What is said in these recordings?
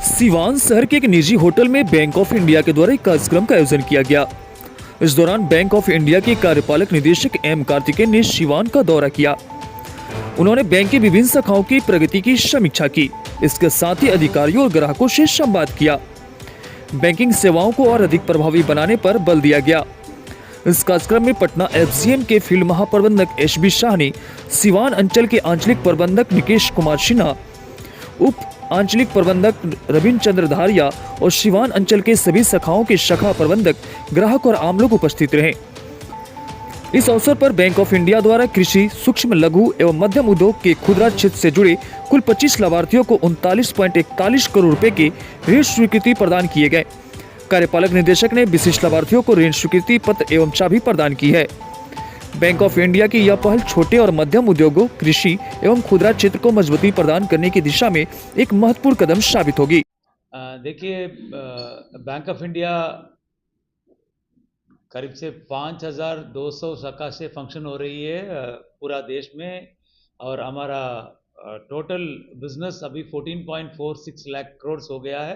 सिवान शहर के एक निजी होटल में बैंक ऑफ इंडिया के द्वारा एक कार्यक्रम का आयोजन किया गया। इस दौरान बैंक ऑफ इंडिया के कार्यपालक निदेशक एम कार्तिकेयन ने सिवान का दौरा किया। उन्होंने बैंक की विभिन्न शाखाओं की प्रगति की समीक्षा की। इसके साथ ही अधिकारियों और ग्राहकों से संवाद किया। बैंकिंग सेवाओं को और अधिक प्रभावी बनाने पर बल दिया गया। इस कार्यक्रम में पटना एफजीएम के फील्ड महाप्रबंधक एसबी शाह ने सिवान अंचल के आंचलिक प्रबंधक निकेश कुमार सिन्हा, उप आंचलिक प्रबंधक रविंद्र चंद्र धारिया और सिवान अंचल के सभी शाखाओं के शाखा प्रबंधक, ग्राहक और आम लोग उपस्थित रहे। इस अवसर पर बैंक ऑफ इंडिया द्वारा कृषि, सूक्ष्म, लघु एवं मध्यम उद्योग के खुदरा क्षेत्र से जुड़े कुल 25 लाभार्थियों को 39.41 करोड़ रुपए की ऋण स्वीकृति प्रदान किए गए। कार्यपालक निदेशक ने विशिष्ट लाभार्थियों को ऋण स्वीकृति पत्र एवं चाबी प्रदान की है। बैंक ऑफ इंडिया की यह पहल छोटे और मध्यम उद्योगों, कृषि एवं खुदरा क्षेत्र को मजबूती प्रदान करने की दिशा में एक महत्वपूर्ण कदम साबित होगी। देखिए, बैंक ऑफ इंडिया करीब से 5200 शाखा से फंक्शन हो रही है पूरा देश में, और हमारा टोटल बिजनेस अभी 14.46 लाख करोड़ हो गया है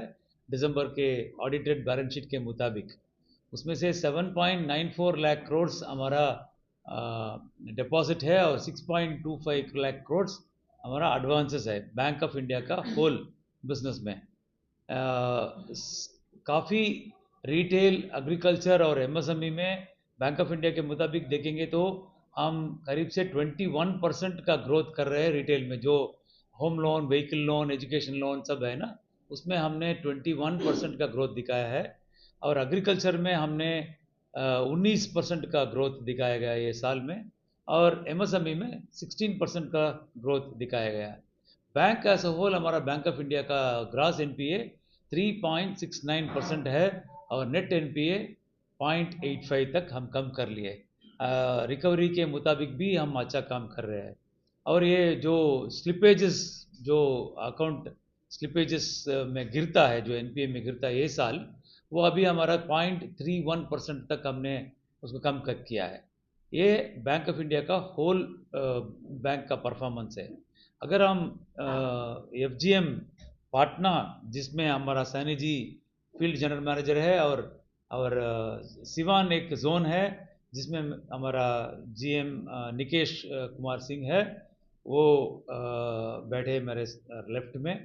दिसंबर के ऑडिटेड बैलेंस शीट के मुताबिक। उसमें से 7.94 लाख करोड़ हमारा डिपॉजिट है और 6.25 लाख करोड़ हमारा एडवांसेस है बैंक ऑफ इंडिया का होल बिजनेस में। काफ़ी रिटेल, एग्रीकल्चर और एमएसएमई में बैंक ऑफ इंडिया के मुताबिक देखेंगे तो हम करीब से 21% का ग्रोथ कर रहे हैं रिटेल में। जो home loan, vehicle loan, education loan सब है ना, उसमें हमने 21% का ग्रोथ दिखाया है। और एग्रीकल्चर में हमने 19% का ग्रोथ दिखाया गया है ये साल में, और एमएसएमई में 16% का ग्रोथ दिखाया गया है। बैंक एज अ होल हमारा बैंक ऑफ इंडिया का ग्रॉस एनपीए 3.69% है और नेट एनपीए 0.85 तक हम कम कर लिए। रिकवरी के मुताबिक भी हम अच्छा काम कर रहे हैं। और ये जो स्लिपेजेस, जो अकाउंट स्लिपेजेस में गिरता है, जो एनपीए में गिरता है ये साल, वो अभी हमारा 0.31% तक हमने उसको कम कर किया है। ये बैंक ऑफ इंडिया का होल बैंक का परफॉर्मेंस है। अगर हम एफजीएम पाटना, जिसमें हमारा Saini ji field general manager है, और सिवान एक जोन है जिसमें हमारा जीएम निकेश कुमार सिंह है, वो बैठे मेरे लेफ्ट में।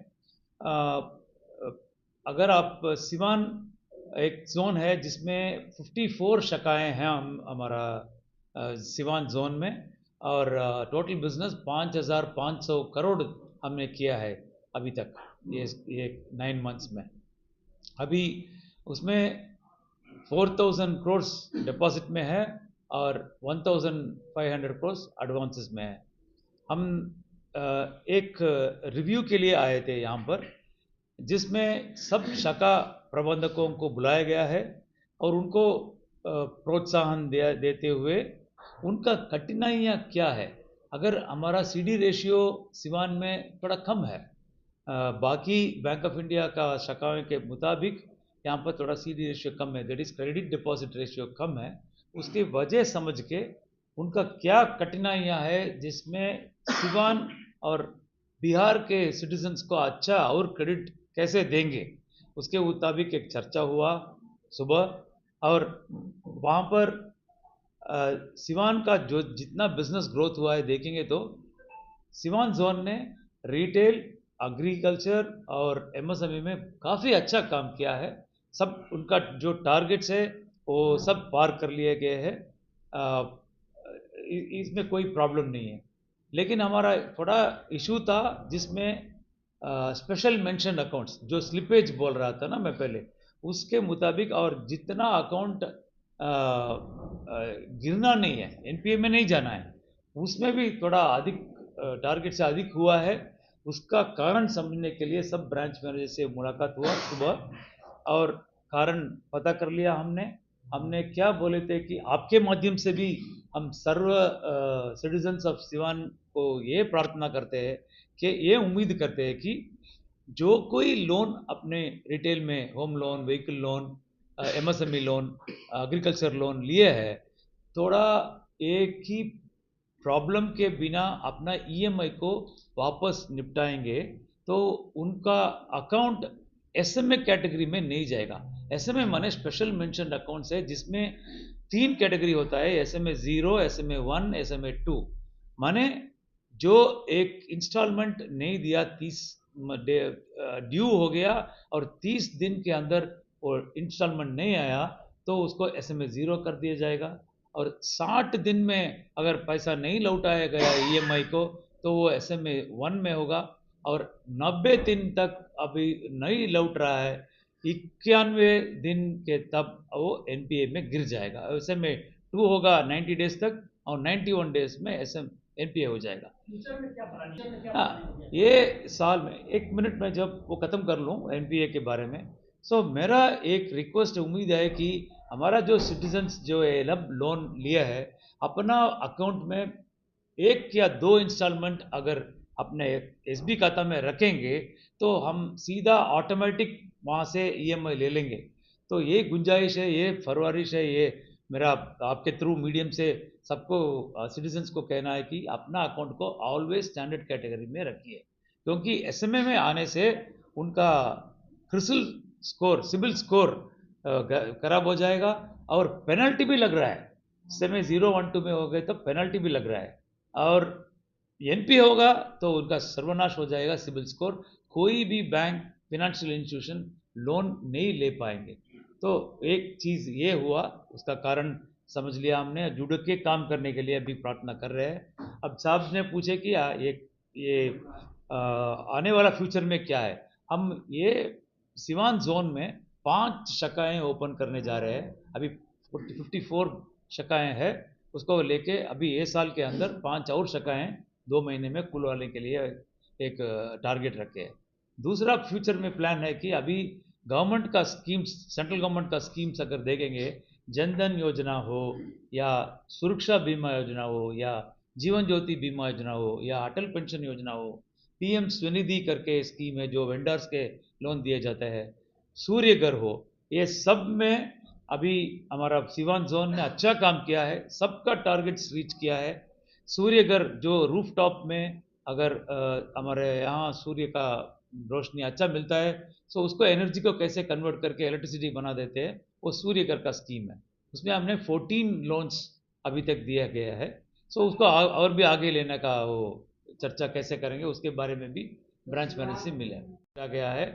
अगर आप सिवान एक जोन है जिसमें 54 शाखाएं हैं हमारा सिवान जोन में, और टोटल बिजनेस 5500 करोड़ हमने किया है अभी तक ये 9 मंथ्स में। अभी उसमें 4000 करोड़ डिपॉजिट में है और 1500 करोड़ एडवांसेस में है। हम एक रिव्यू के लिए आए थे यहाँ पर, जिसमें सब शाखा प्रबंधकों को बुलाया गया है और उनको प्रोत्साहन देते हुए उनका कठिनाइयाँ क्या है। अगर हमारा सीडी रेशियो सिवान में थोड़ा कम है, बाकी बैंक ऑफ इंडिया का शाखाओं के मुताबिक यहाँ पर थोड़ा सीडी रेशियो कम है, that is credit deposit ratio कम है। उसकी वजह समझ के उनका क्या कठिनाइयाँ है, जिसमें सिवान और बिहार के सिटीजन्स को अच्छा और क्रेडिट कैसे देंगे, उसके मुताबिक एक चर्चा हुआ सुबह। और वहाँ पर सिवान का जो जितना बिजनेस ग्रोथ हुआ है देखेंगे तो सिवान जोन ने रिटेल, एग्रीकल्चर और एमएसएमई में काफ़ी अच्छा काम किया है। सब उनका जो टारगेट्स है वो सब पार कर लिए गए हैं, इसमें कोई प्रॉब्लम नहीं है। लेकिन हमारा थोड़ा इशू था जिसमें स्पेशल मेंशन अकाउंट्स, जो स्लिपेज बोल रहा था ना मैं पहले, उसके मुताबिक, और जितना अकाउंट गिरना नहीं है, एनपीए में नहीं जाना है, उसमें भी थोड़ा अधिक टारगेट से अधिक हुआ है। उसका कारण समझने के लिए सब ब्रांच मैनेजर से मुलाकात हुआ सुबह, और कारण पता कर लिया हमने क्या बोले थे कि आपके माध्यम से भी हम सर्व सिटीजन्स ऑफ सिवान को ये प्रार्थना करते हैं कि ये उम्मीद करते हैं कि जो कोई लोन अपने रिटेल में, home loan, vehicle loan, MSME loan, agriculture loan लिए है, थोड़ा एक ही प्रॉब्लम के बिना अपना ईएमआई को वापस निपटाएंगे तो उनका अकाउंट एसएमए कैटेगरी में नहीं जाएगा। एसएमए माने स्पेशल मेंशन अकाउंट्स है, जिसमें 3 कैटेगरी होता है, एसएमए 0, एसएमए 1, एसएमए 2। माने जो एक इंस्टॉलमेंट नहीं दिया, 30 ड्यू हो गया और 30 दिन के अंदर वो इंस्टॉलमेंट नहीं आया, तो उसको एसएमए 0 कर दिया जाएगा। और 60 दिन में अगर पैसा नहीं लौटाया गया ईएमआई को, तो वो एसएमए 1 में होगा। और 90 दिन तक अभी नहीं लौट रहा है, 91 दिन के तब वो एनपीए में गिर जाएगा। एसएमए 2 होगा 90 डेज तक, और 91 डेज में एनपीए हो जाएगा। हाँ, ये साल में 1 मिनट में जब वो ख़त्म कर लूँ एनपीए के बारे में। सो मेरा एक रिक्वेस्ट उम्मीद है कि हमारा जो सिटीजन्स जो एलब लोन लिया है, अपना अकाउंट में 1 या 2 इंस्टॉलमेंट अगर अपने एसबी खाता में रखेंगे, तो हम सीधा ऑटोमेटिक वहाँ से ईएमआई ले लेंगे। तो ये गुंजाइश है, ये फरमाइश है, ये मेरा आपके थ्रू मीडियम से सबको सिटीजन्स को कहना है कि अपना अकाउंट को ऑलवेज स्टैंडर्ड कैटेगरी में रखिए, क्योंकि एसएमए में आने से उनका क्रिसिल स्कोर, सिबिल स्कोर खराब हो जाएगा और पेनल्टी भी लग रहा है। एसएमए 0, 1, 2 में हो गए तो पेनल्टी भी लग रहा है, और एनपी होगा तो उनका सर्वनाश हो जाएगा सिबिल स्कोर। कोई भी बैंक, फिनेंशियल इंस्टीट्यूशन लोन नहीं ले पाएंगे। तो एक चीज़ ये हुआ, उसका कारण समझ लिया हमने, जुड़ के काम करने के लिए अभी प्रार्थना कर रहे हैं। अब साहब ने पूछे कि ये आने वाला फ्यूचर में क्या है। हम ये सिवान जोन में 5 शाखाएं ओपन करने जा रहे हैं। अभी 54 शाखाएं हैं, उसको लेके अभी ये साल के अंदर 5 और शाखाएं 2 महीने में खुलवाने के लिए एक टारगेट रखे हैं। दूसरा फ्यूचर में प्लान है कि अभी गवर्नमेंट का स्कीम्स, सेंट्रल गवर्नमेंट का स्कीम्स अगर देखेंगे, जनधन योजना हो या सुरक्षा बीमा योजना हो या जीवन ज्योति बीमा योजना हो या अटल पेंशन योजना हो, पीएम स्वनिधि करके स्कीम है जो वेंडर्स के लोन दिए जाते हैं, सूर्य घर हो, ये सब में अभी हमारा सिवान जोन ने अच्छा काम किया है, सबका टारगेट्स रीच किया है। सूर्य घर जो रूफ टॉप में अगर हमारे यहाँ सूर्य का रोशनी अच्छा मिलता है, सो उसको एनर्जी को कैसे कन्वर्ट करके इलेक्ट्रिसिटी बना देते हैं, वो सूर्य घर का स्कीम है। उसमें हमने 14 लोन्स अभी तक दिया गया है। सो उसको और भी आगे लेने का वो चर्चा कैसे करेंगे, उसके बारे में भी ब्रांच मैनेजर से मिला गया है।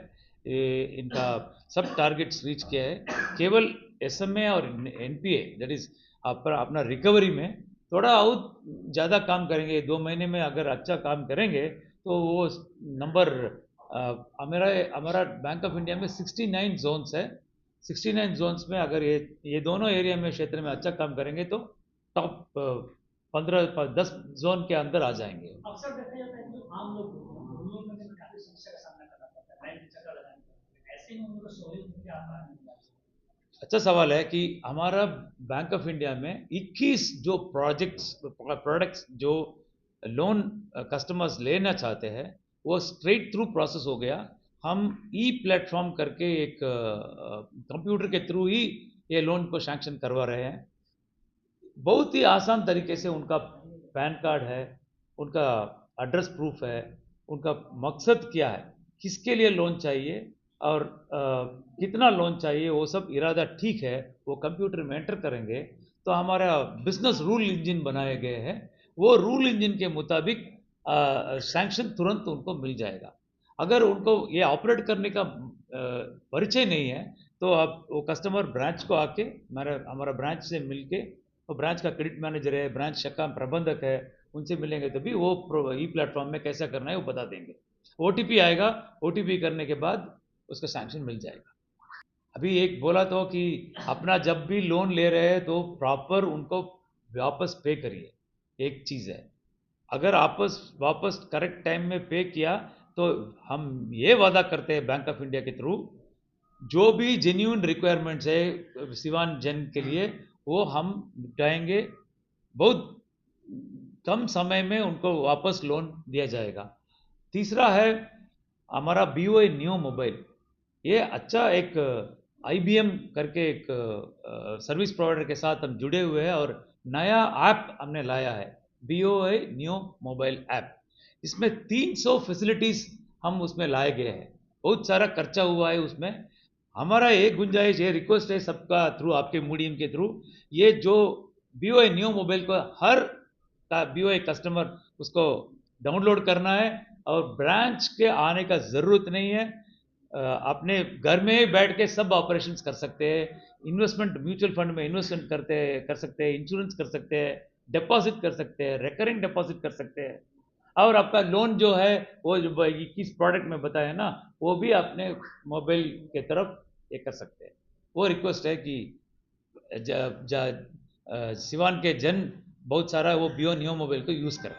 इनका सब टारगेट्स रीच किया है। केवल एसएमए और एनपीए, दैट इज अपना रिकवरी में थोड़ा और ज़्यादा काम करेंगे। 2 महीने में अगर अच्छा काम करेंगे तो वो नंबर, हमारा बैंक ऑफ इंडिया में 69 जोन्स है। 69 जोन्स में अगर ये दोनों एरिया में, क्षेत्र में अच्छा काम करेंगे तो टॉप 10 जोन के अंदर आ जाएंगे। अक्सर देखा जाता है कि जो आम लोग लोन में काफी समस्या का सामना करना पड़ता है, बैंक चक्कर लगाने पड़ते हैं, ऐसे में उनको सहूलियत क्या आता है? अच्छा सवाल है कि हमारा बैंक ऑफ इंडिया में 21 जो प्रोडक्ट्स जो लोन कस्टमर्स लेना चाहते हैं, वो स्ट्रेट थ्रू प्रोसेस हो गया। हम ई प्लेटफॉर्म करके एक कंप्यूटर के थ्रू ही ये लोन को सैंक्शन करवा रहे हैं। बहुत ही आसान तरीके से उनका पैन कार्ड है, उनका एड्रेस प्रूफ है, उनका मकसद क्या है, किसके लिए लोन चाहिए और कितना लोन चाहिए, वो सब इरादा ठीक है, वो कंप्यूटर में एंटर करेंगे तो हमारा बिजनेस रूल इंजन बनाए गए हैं। वो रूल इंजन के मुताबिक सैंक्शन तुरंत उनको मिल जाएगा। अगर उनको ये ऑपरेट करने का परिचय नहीं है, तो अब वो कस्टमर ब्रांच को आके हमारा ब्रांच से मिलके, वो ब्रांच का क्रेडिट मैनेजर है, ब्रांच शाखा प्रबंधक है, उनसे मिलेंगे तो भी वो ई प्लेटफॉर्म में कैसा करना है वो बता देंगे। ओटीपी आएगा, ओटीपी करने के बाद उसका सैंक्शन मिल जाएगा। अभी एक बोला तो कि अपना जब भी लोन ले रहे हैं तो प्रॉपर उनको वापस पे करिए, एक चीज़ है। अगर वापस करेक्ट टाइम में पे किया तो हम ये वादा करते हैं बैंक ऑफ इंडिया के थ्रू, जो भी जेन्युइन रिक्वायरमेंट्स है सिवान जन के लिए वो हम निपटाएंगे। बहुत कम समय में उनको वापस लोन दिया जाएगा। तीसरा है हमारा BOI न्यू मोबाइल। ये अच्छा एक IBM करके एक सर्विस प्रोवाइडर के साथ हम जुड़े हुए हैं और नया ऐप हमने लाया है, BOI न्यू मोबाइल ऐप। इसमें 300 फैसिलिटीज़ हम उसमें लाए गए हैं। बहुत सारा खर्चा हुआ है उसमें। हमारा एक गुंजाइश है, रिक्वेस्ट है सबका थ्रू, आपके मीडियम के थ्रू, ये जो BOI न्यू मोबाइल को हर का BOI कस्टमर उसको डाउनलोड करना है और ब्रांच के आने का ज़रूरत नहीं है। अपने घर में ही बैठ के सब ऑपरेशंस कर सकते हैं। इन्वेस्टमेंट म्यूचुअल फंड में इन्वेस्टमेंट कर सकते हैं, इंश्योरेंस कर सकते हैं, डिपॉजिट कर सकते हैं, रिकरिंग डिपॉजिट कर सकते हैं, और आपका लोन जो है वो जो किस प्रोडक्ट में बताया ना, वो भी अपने मोबाइल के तरफ ये कर सकते हैं। वो रिक्वेस्ट है कि सिवान के जन बहुत सारा वो BOI न्यू मोबाइल को यूज़ करें।